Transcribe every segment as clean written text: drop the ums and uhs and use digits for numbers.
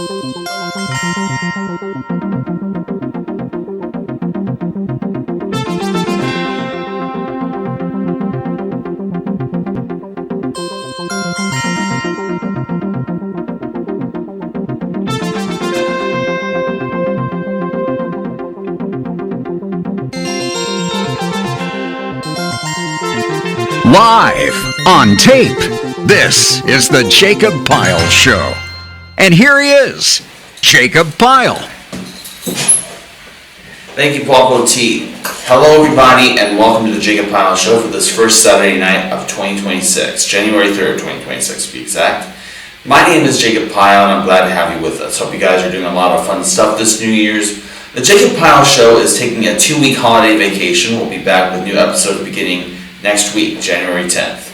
Live on tape, this is the Jacob Pyle Show. And here he is, Jacob Pyle. Thank you, Paul T. Hello, everybody, and welcome to the Jacob Pyle Show for this first Saturday night of 2026, January 3rd, 2026 to be exact. My name is Jacob Pyle, and I'm glad to have you with us. Hope you guys are doing a lot of fun stuff this New Year's. The Jacob Pyle Show is taking a 2-week holiday vacation. We'll be back with new episodes beginning next week, January 10th.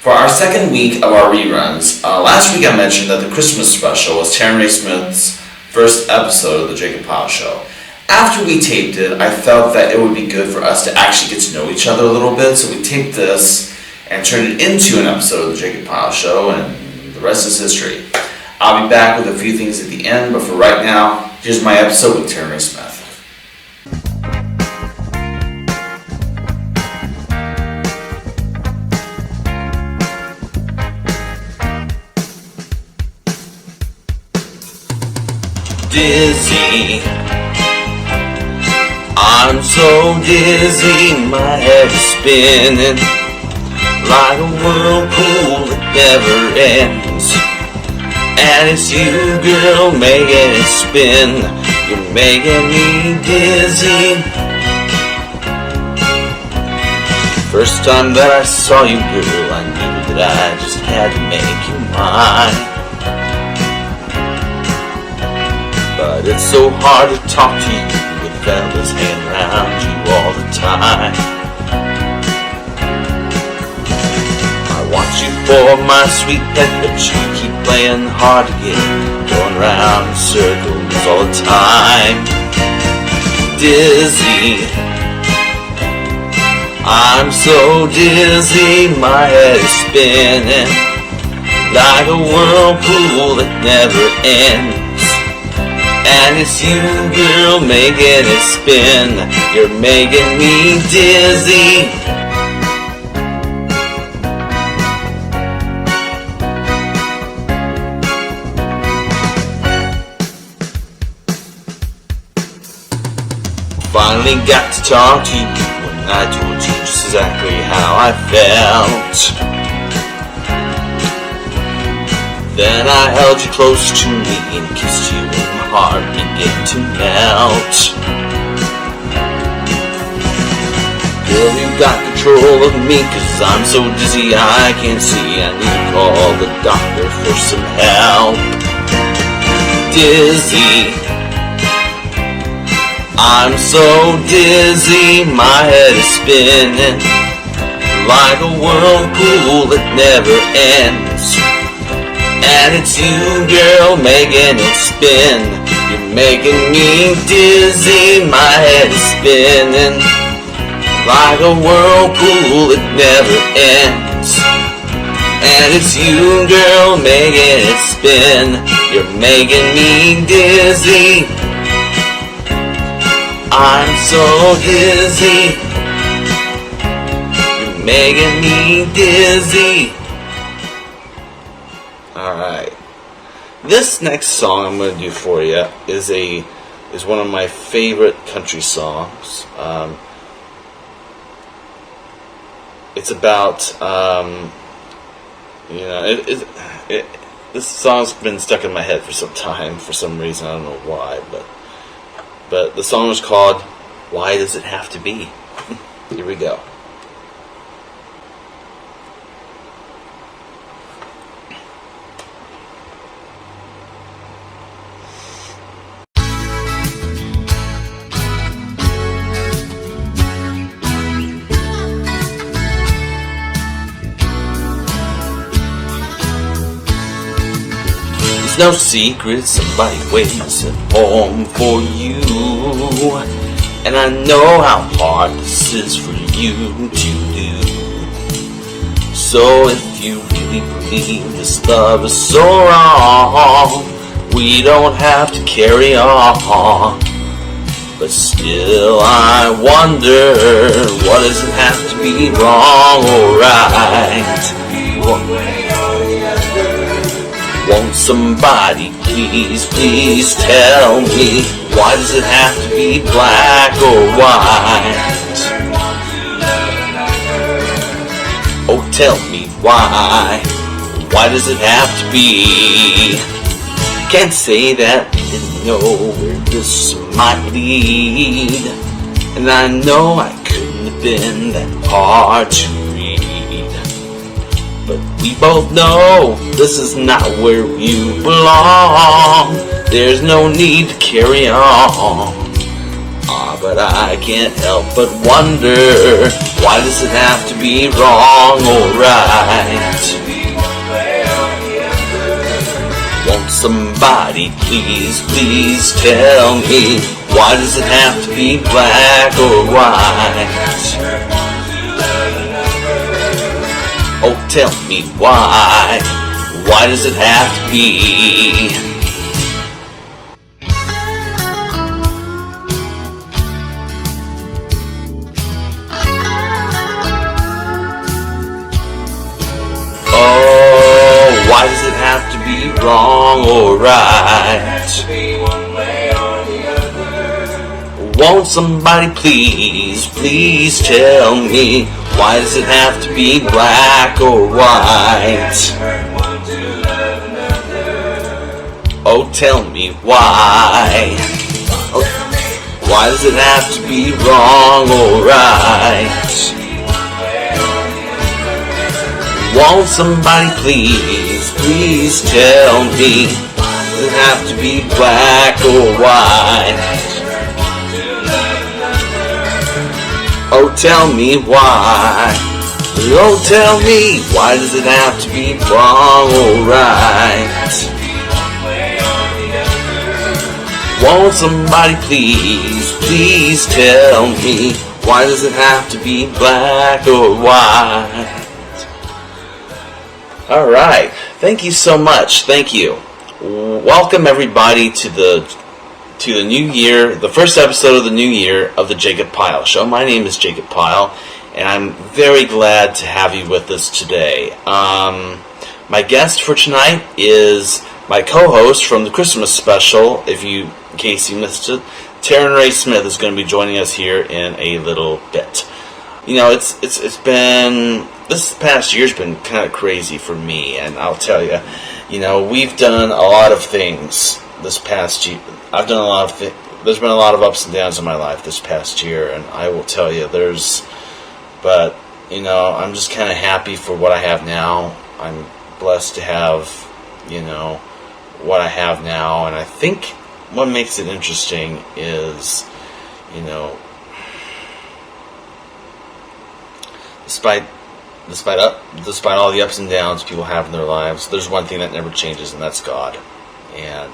For our second week of our reruns, last week I mentioned that the Christmas special was Terran Rae Smith's first episode of the Jacob Pyle Show. After we taped it, I felt that it would be good for us to actually get to know each other a little bit, so we taped this and turned it into an episode of the Jacob Pyle Show, and the rest is history. I'll be back with a few things at the end, but for right now, here's my episode with Terran Rae Smith. Dizzy, I'm so dizzy, my head is spinning like a whirlpool that never ends. And it's you, girl, making it spin. You're making me dizzy. First time that I saw you, girl, I knew that I just had to make you mine. But it's so hard to talk to you with fellas hanging around you all the time. I want you for my sweet pet, but you keep playing hard to get, going round in circles all the time. Dizzy, I'm so dizzy, my head is spinning like a whirlpool that never ends. And it's you, girl, making it spin. You're making me dizzy. Finally got to talk to you when I told you just exactly how I felt. Then I held you close to me and kissed you and my heart began to melt. Girl, you got control of me, 'cause I'm so dizzy I can't see. I need to call the doctor for some help. Dizzy, I'm so dizzy, my head is spinning like a whirlpool that never ends. And it's you, girl, making it spin. You're making me dizzy, my head is spinning like a whirlpool that never ends. And it's you, girl, making it spin. You're making me dizzy. I'm so dizzy. You're making me dizzy. Alright, this next song I'm going to do for you is one of my favorite country songs. It's about, this song's been stuck in my head for some time, for some reason, I don't know why, but the song is called Why Does It Have to Be? Here we go. No secret, somebody waits at home for you. And I know how hard this is for you to do. So if you really believe this love is so wrong, we don't have to carry on. But still I wonder, what does it have to be wrong or right? Won't somebody please tell me, why does it have to be black or white? Oh, tell me why does it have to be? Can't say that we didn't know where this might lead, and I know I couldn't have been that hard to read, but we both know this is not where you belong. There's no need to carry on. But I can't help but wonder, why does it have to be wrong or right? Won't somebody please tell me, why does it have to be black or white? Oh, tell me why does it have to be? Why does it have to be wrong or right? Won't somebody please tell me, why does it have to be black or white? Oh, tell me why. Why does it have to be wrong or right? Won't somebody please tell me, does it have to be black or white? Oh, tell me why. Oh, tell me, why does it have to be wrong or right? Won't somebody please tell me, why does it have to be black or white? All right, thank you so much. Thank you. Welcome everybody to the new year, the first episode of the new year of the Jacob Pyle Show. My name is Jacob Pyle, and I'm very glad to have you with us today. My guest for tonight is my co-host from the Christmas special. In case you missed it, Terran Rae Smith is going to be joining us here in a little bit. You know, it's been, this past year's been kind of crazy for me, and I'll tell you, we've done a lot of things this past year. I've done a lot of things. There's been a lot of ups and downs in my life this past year, and I will tell you, I'm just kind of happy for what I have now. I'm blessed to have, what I have now, and I think what makes it interesting is, despite all the ups and downs people have in their lives, there's one thing that never changes, and that's God. And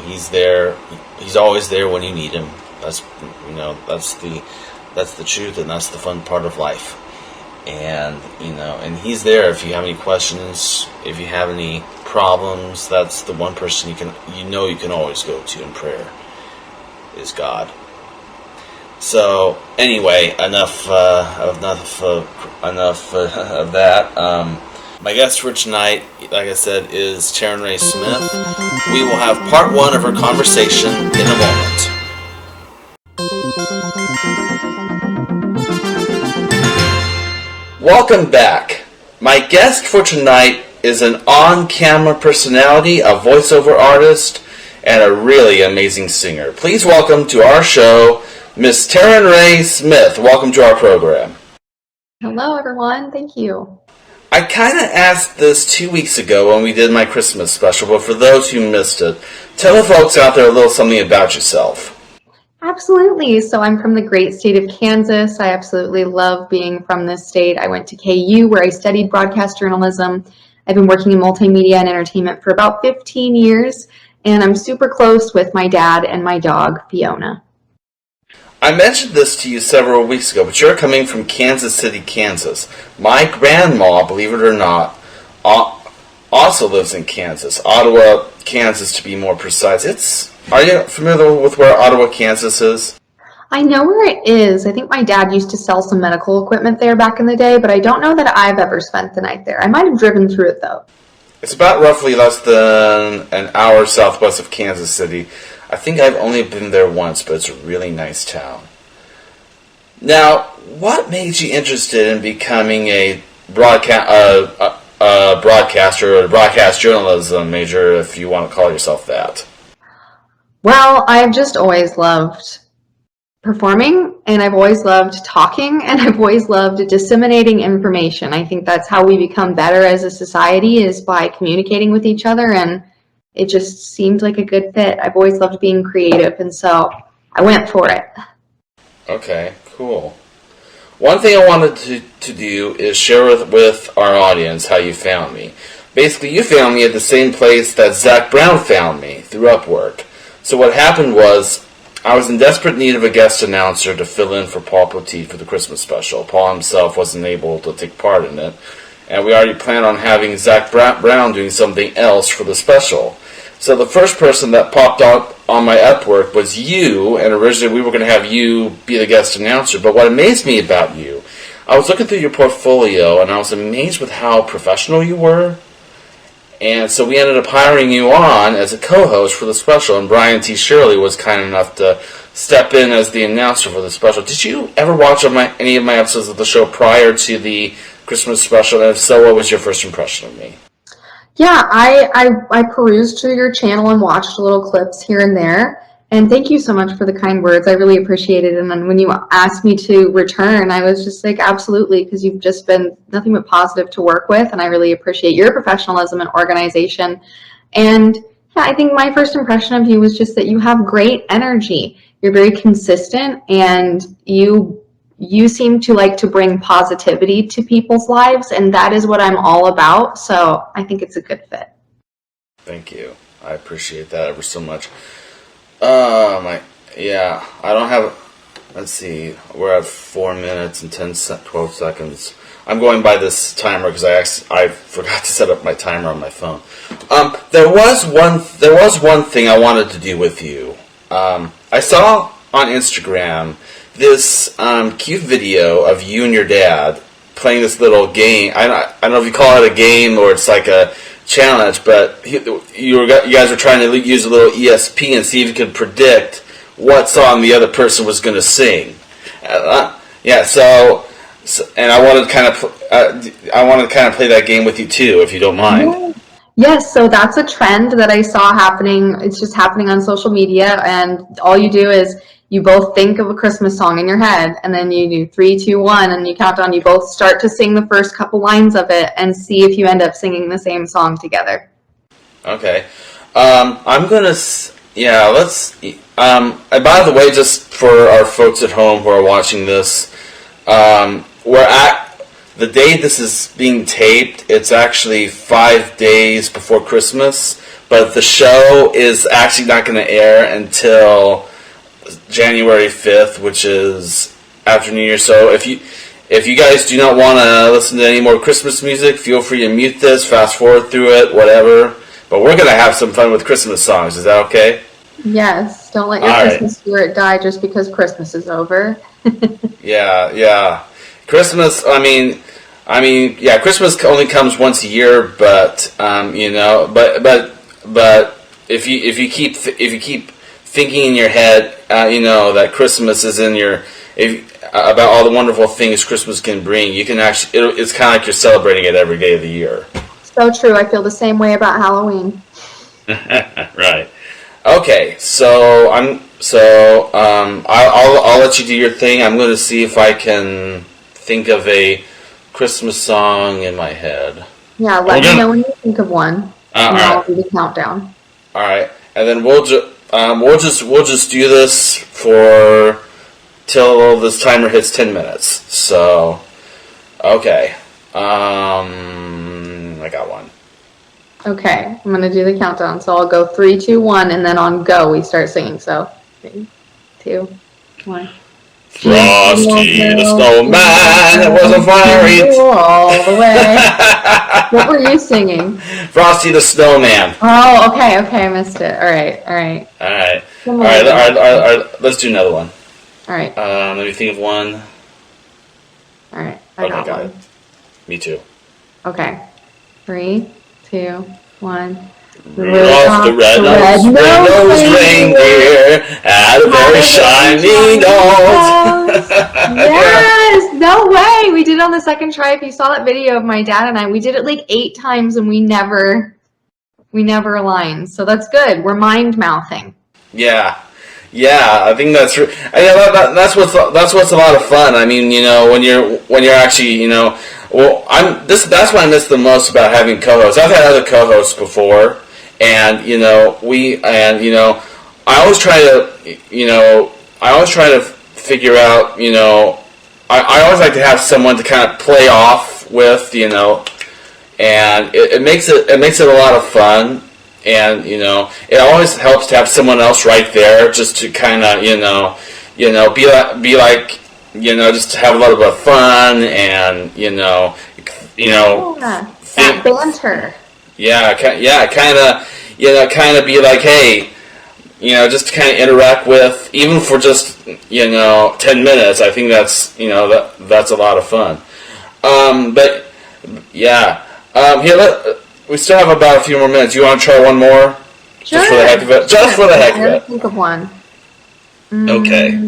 He's there. He's always there when you need Him. That's the truth, and that's the fun part of life. And and He's there if you have any questions, if you have any problems. That's the one person you can always go to in prayer is God. So anyway, enough of that. My guest for tonight, like I said, is Terran Rae Smith. We will have part one of her conversation in a moment. Welcome back. My guest for tonight is an on-camera personality, a voiceover artist, and a really amazing singer. Please welcome to our show, Miss Terran Rae Smith. Welcome to our program. Hello, everyone. Thank you. I kind of asked this 2 weeks ago when we did my Christmas special, but for those who missed it, tell the folks out there a little something about yourself. Absolutely. So I'm from the great state of Kansas. I absolutely love being from this state. I went to KU where I studied broadcast journalism. I've been working in multimedia and entertainment for about 15 years, and I'm super close with my dad and my dog, Fiona. I mentioned this to you several weeks ago, but you're coming from Kansas City, Kansas. My grandma, believe it or not, also lives in Kansas. Ottawa, Kansas, to be more precise. Are you familiar with where Ottawa, Kansas is? I know where it is. I think my dad used to sell some medical equipment there back in the day, but I don't know that I've ever spent the night there. I might have driven through it, though. It's about roughly less than an hour southwest of Kansas City. I think I've only been there once, but it's a really nice town. Now, what made you interested in becoming a broadcaster or a broadcast journalism major, if you want to call yourself that? Well, I've just always loved performing, and I've always loved talking, and I've always loved disseminating information. I think that's how we become better as a society, is by communicating with each other, and it just seemed like a good fit. I've always loved being creative, and so I went for it. Okay, cool. One thing I wanted to do is share with our audience how you found me. Basically, you found me at the same place that Zach Brown found me, through Upwork. So what happened was, I was in desperate need of a guest announcer to fill in for Paul Poteet for the Christmas special. Paul himself wasn't able to take part in it, and we already planned on having Zach Brown doing something else for the special. So the first person that popped up on my Upwork was you, and originally we were going to have you be the guest announcer. But what amazed me about you, I was looking through your portfolio, and I was amazed with how professional you were. And so we ended up hiring you on as a co-host for the special, and Brian T. Shirley was kind enough to step in as the announcer for the special. Did you ever watch any of my episodes of the show prior to the Christmas special? And if so, what was your first impression of me? Yeah, I perused through your channel and watched little clips here and there. And thank you so much for the kind words. I really appreciate it. And then when you asked me to return, I was just like, absolutely, because you've just been nothing but positive to work with. And I really appreciate your professionalism and organization. And yeah, I think my first impression of you was just that you have great energy. You're very consistent, and you seem to like to bring positivity to people's lives. And that is what I'm all about. So I think it's a good fit. Thank you. I appreciate that ever so much. I don't have, let's see, we're at 4 minutes and 12 seconds. I'm going by this timer because I forgot to set up my timer on my phone. There was one thing I wanted to do with you. I saw on Instagram this cute video of you and your dad playing this little game. I don't know if you call it a game or it's like a challenge, but you guys were trying to use a little ESP and see if you could predict what song the other person was going to sing. So and I wanted to kind of play that game with you too, if you don't mind. Yes, so that's a trend that I saw happening. It's just happening on social media, and all you do is you both think of a Christmas song in your head, and then you do 3, 2, 1, and you count down. You both start to sing the first couple lines of it, and see if you end up singing the same song together. Okay, I'm gonna. Yeah, let's. By the way, just for our folks at home who are watching this, we're at the day this is being taped. It's actually 5 days before Christmas, but the show is actually not going to air until January 5th, which is after New Year. So if you guys do not want to listen to any more Christmas music, feel free to mute this, fast forward through it, whatever. But we're going to have some fun with Christmas songs. Is that okay? Yes. Don't let your Christmas spirit die just because Christmas is over. Yeah. Christmas, yeah, Christmas only comes once a year, but but if you keep thinking in your head, that Christmas is in your about all the wonderful things Christmas can bring, you can actually it's kind of like you're celebrating it every day of the year. So true. I feel the same way about Halloween. Right. Okay. So I'll let you do your thing. I'm going to see if I can think of a Christmas song in my head. Yeah, let me know when you think of one, and I'll do the countdown. All right, and then we'll just do this for till this timer hits 10 minutes. So, okay, I got one. Okay, I'm gonna do the countdown. So I'll go 3, 2, 1, and then on go we start singing. So 3, 2, 1. Frosty the Snowman, it was a fiery... all the way. What were you singing? Frosty the Snowman. Oh, okay, I missed it. All right. All right, let's do another one. All right. Let me think of one. All right, I got one. It. Me too. Okay. 3, 2, 1. Rudolph the red-nosed reindeer had a very shiny nose. Yes, no way. We did it on the second try. If you saw that video of my dad and I, we did it like 8 times and we never aligned. So that's good. We're mind mouthing. Yeah, I think that's true. That's what's a lot of fun. I mean, when you're actually, well, that's what I miss the most about having co-hosts. I've had other co-hosts before, and I always try to figure out, I always like to have someone to kind of play off with, and it makes it a lot of fun. And it always helps to have someone else right there, just to kind of be like just to have a little bit of fun and that banter. Kind of be like, hey, just to kind of interact with, even for just 10 minutes. I think that's that's a lot of fun. But yeah, we still have about a few more minutes. You want to try one more? Sure. Just for the heck of it? Just for the heck of it. Think of one. Okay.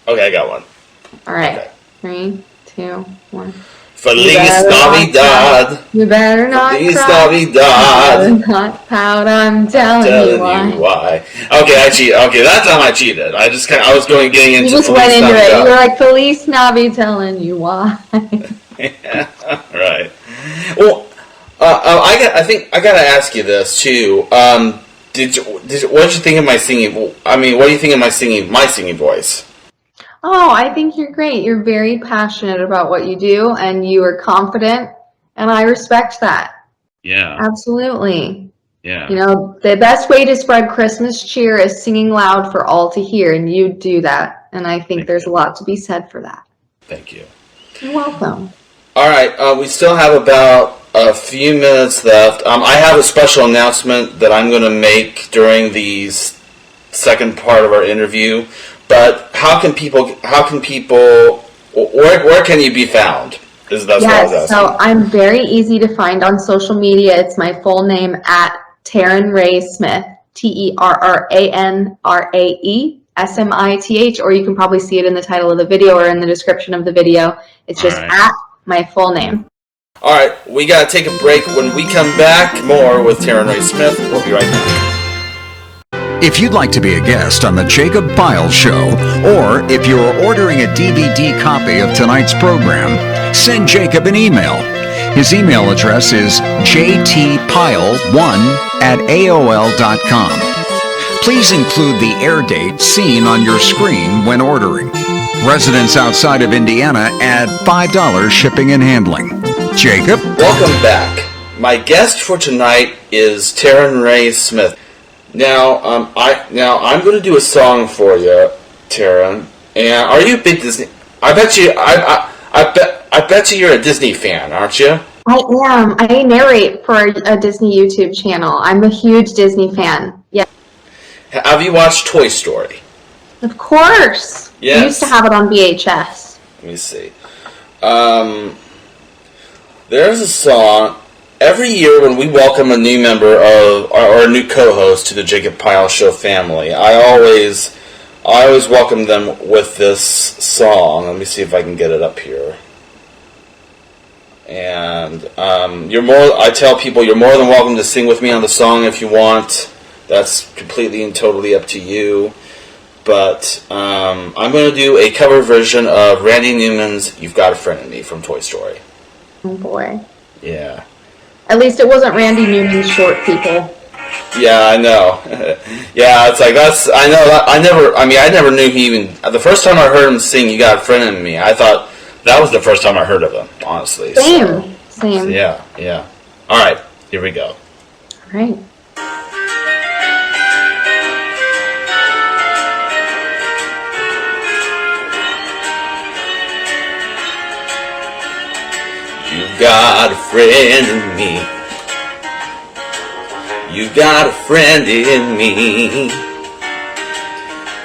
Okay, I got one. All right. Okay. 3, 2, 1. Feliz Navidad. You better not Feliz cry. Navidad. You better not pout. I'm telling you why. Okay, I cheated. Okay, that time I cheated. I was getting into. You just went into it. You were like, Feliz Navi, telling you why. Yeah, right. Well, I think I gotta ask you this too. What did you think of my singing? I mean, what do you think of my singing voice? Oh, I think you're great. You're very passionate about what you do, and you are confident, and I respect that. Yeah. Absolutely. Yeah. The best way to spread Christmas cheer is singing loud for all to hear, and you do that. And I think there's a lot to be said for that. Thank you. You're welcome. All right, we still have about a few minutes left. I have a special announcement that I'm going to make during the second part of our interview. But where can you be found? That's what I was asking. So I'm very easy to find on social media. It's my full name at Terran Rae Smith, TerranRae, or you can probably see it in the title of the video or in the description of the video. It's just at my full name. All right, we got to take a break. When we come back, more with Terran Rae Smith. We'll be right back. If you'd like to be a guest on the Jacob Pyle Show, or if you're ordering a DVD copy of tonight's program, send Jacob an email. His email address is jtpyle1@aol.com. Please include the air date seen on your screen when ordering. Residents outside of Indiana add $5 shipping and handling. Jacob? Welcome back. My guest for tonight is Terran Rae Smith. Now, I'm going to do a song for you, Terran. And are you a big Disney? I bet you you're a Disney fan, aren't you? I am. I narrate for a Disney YouTube channel. I'm a huge Disney fan. Yeah. Have you watched Toy Story? Of course. Yes. I used to have it on VHS. Let me see. There's a song. Every year when we welcome a new member of or a new co-host to the Jacob Pyle Show family, I always welcome them with this song. Let me see if I can get it up here. And I tell people you're more than welcome to sing with me on the song if you want. That's completely and totally up to you. But I'm going to do a cover version of Randy Newman's "You've Got a Friend in Me" from Toy Story. Oh boy. Yeah. At least it wasn't Randy Newman's Short People. Yeah, I know. Yeah, it's like I never knew he even. The first time I heard him sing "You Got a Friend in Me," I thought that was the first time I heard of him. Honestly. Same. So, yeah. All right, here we go. All right. got a friend in me. You got a friend in me.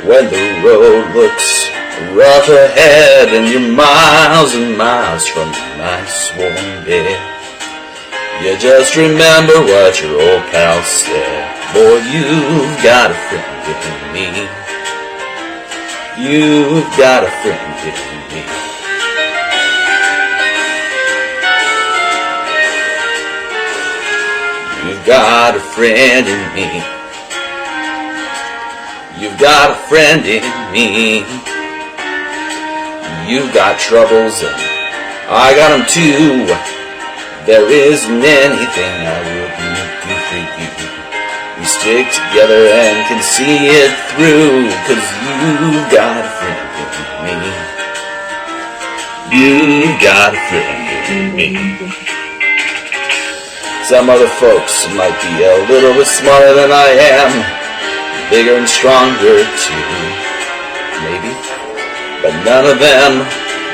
When the road looks rough ahead and you're miles and miles from a nice warm bed, you just remember what your old pal said. Boy, you've got a friend in me. You've got a friend in me. You've got a friend in me. You've got a friend in me. You've got troubles and I got them too. There isn't anything I wouldn't do for you. We stick together and can see it through, 'cause you've got a friend in me. You've got a friend in me. Some other folks might be a little bit smarter than I am, bigger and stronger too, maybe, but none of them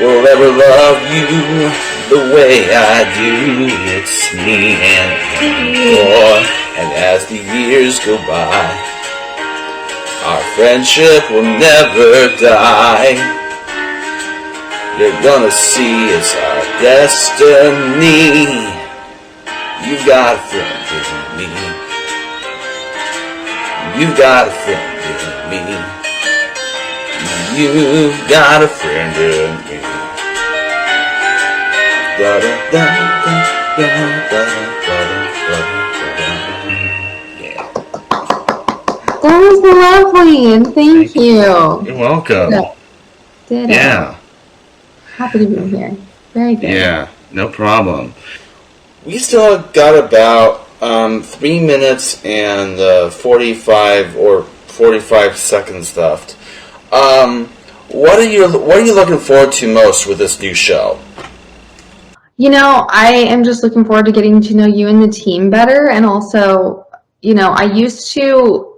will ever love you the way I do. It's me and you, boy, and as the years go by, our friendship will never die. You're gonna see it's our destiny. You've got a friend in me. You've got a friend in me. You've got a friend in me. Yeah. That was lovely, and thank you. You're welcome. Did Yeah. Happy to be here. Very good. Yeah, no problem. We still got about 3 minutes and 45 seconds left. What are you looking forward to most with this new show? You know, I am just looking forward to getting to know you and the team better, and also, you know, I used to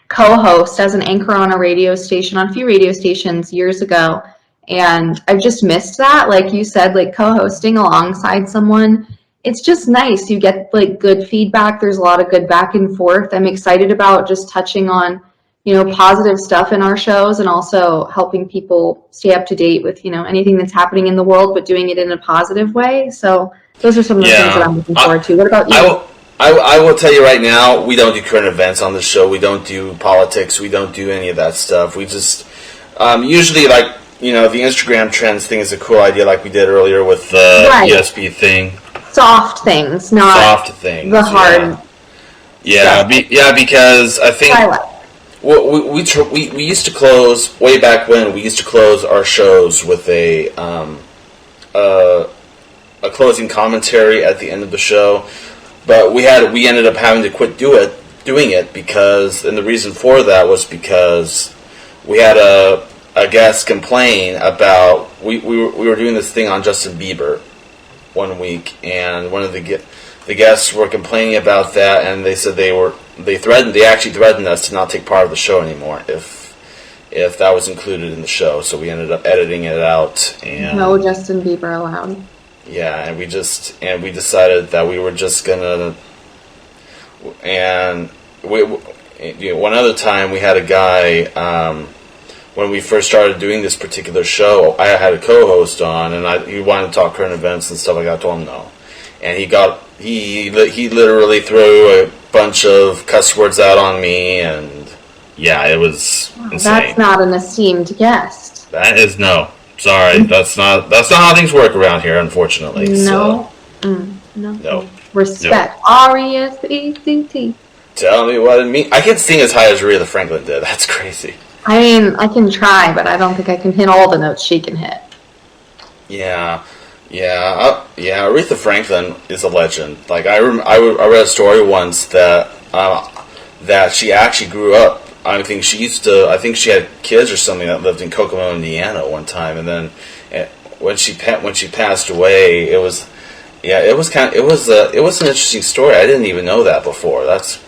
co-host as an anchor on a radio station, on a few radio stations years ago, and I've just missed that. Like you said, like co-hosting alongside someone, it's just nice. You get like good feedback. There's a lot of good back and forth. I'm excited about just touching on, you know, positive stuff in our shows, and also helping people stay up to date with, you know, anything that's happening in the world, but doing it in a positive way. So those are some of the things that I'm looking forward to. What about you? I will tell you right now, we don't do current events on the show. We don't do politics. We don't do any of that stuff. We just usually, like, you know, the Instagram trends thing is a cool idea, like we did earlier with the ESP thing. Soft things, not soft things. The hard. Yeah, because I think we used to close way back when. We used to close our shows with a closing commentary at the end of the show, but we ended up having to quit doing it because, and the reason for that was because we had a guest complain about we were doing this thing on Justin Bieber one week, and one of the guests were complaining about that, and they said they actually threatened us to not take part of the show anymore if that was included in the show. So we ended up editing it out, and no Justin Bieber allowed. Yeah, and we decided that we were just gonna, and one other time we had a guy, when we first started doing this particular show, I had a co-host on, and he wanted to talk current events and stuff like that. I told him no, and he literally threw a bunch of cuss words out on me, and yeah, it was insane. That's not an esteemed guest. That is no. Sorry, that's not how things work around here, unfortunately. No, so. No. Respect. R-E-S-P-C-T. Tell me what it means. I can't sing as high as Aretha Franklin did. That's crazy. I mean, I can try, but I don't think I can hit all the notes she can hit. Yeah. Aretha Franklin is a legend. Like I read a story once that she actually grew up. I think she had kids or something that lived in Kokomo, Indiana at one time, and then when she passed away, it was an interesting story. I didn't even know that before. That's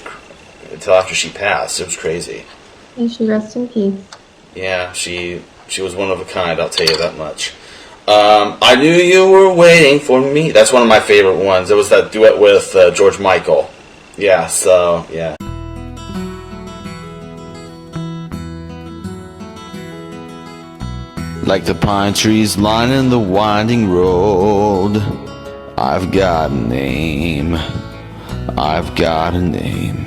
until after she passed. It was crazy. May she rest in peace. Yeah, she was one of a kind. I'll tell you that much. I Knew You Were Waiting for Me. That's one of my favorite ones. It was that duet with George Michael. Yeah, so, yeah. Like the pine trees lining the winding road, I've got a name, I've got a name.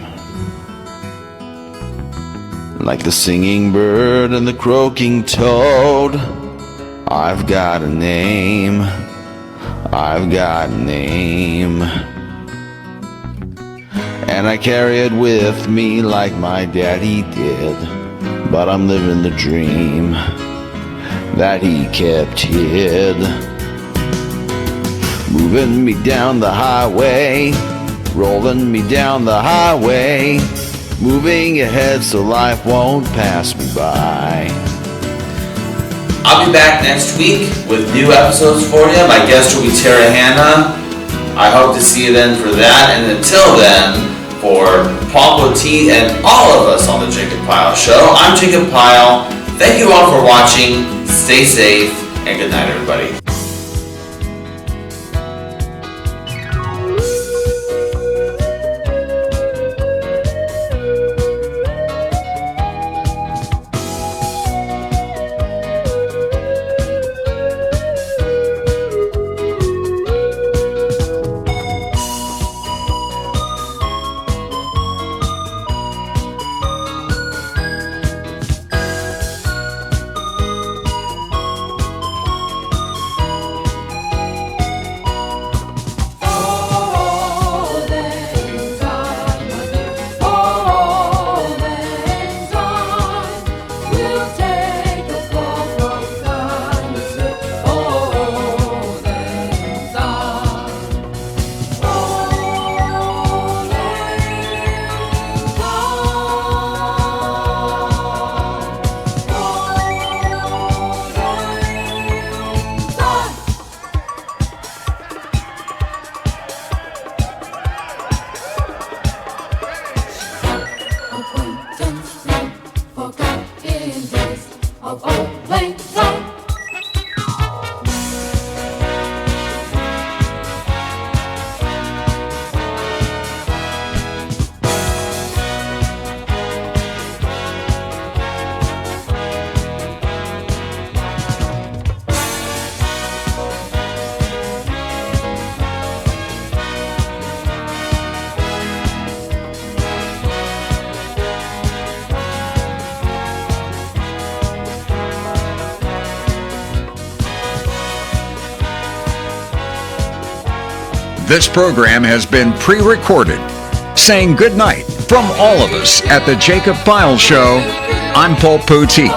Like the singing bird and the croaking toad, I've got a name, I've got a name. And I carry it with me like my daddy did, but I'm living the dream that he kept hid. Moving me down the highway, rolling me down the highway, moving ahead so life won't pass me by. I'll be back next week with new episodes for you. My guest will be Terran Rae. I hope to see you then for that. And until then, for Paul T and all of us on the Jacob Pyle Show, I'm Jacob Pyle. Thank you all for watching. Stay safe and good night, everybody. This program has been pre-recorded. Saying good night from all of us at the Jacob Pyle Show, I'm Paul Poteet.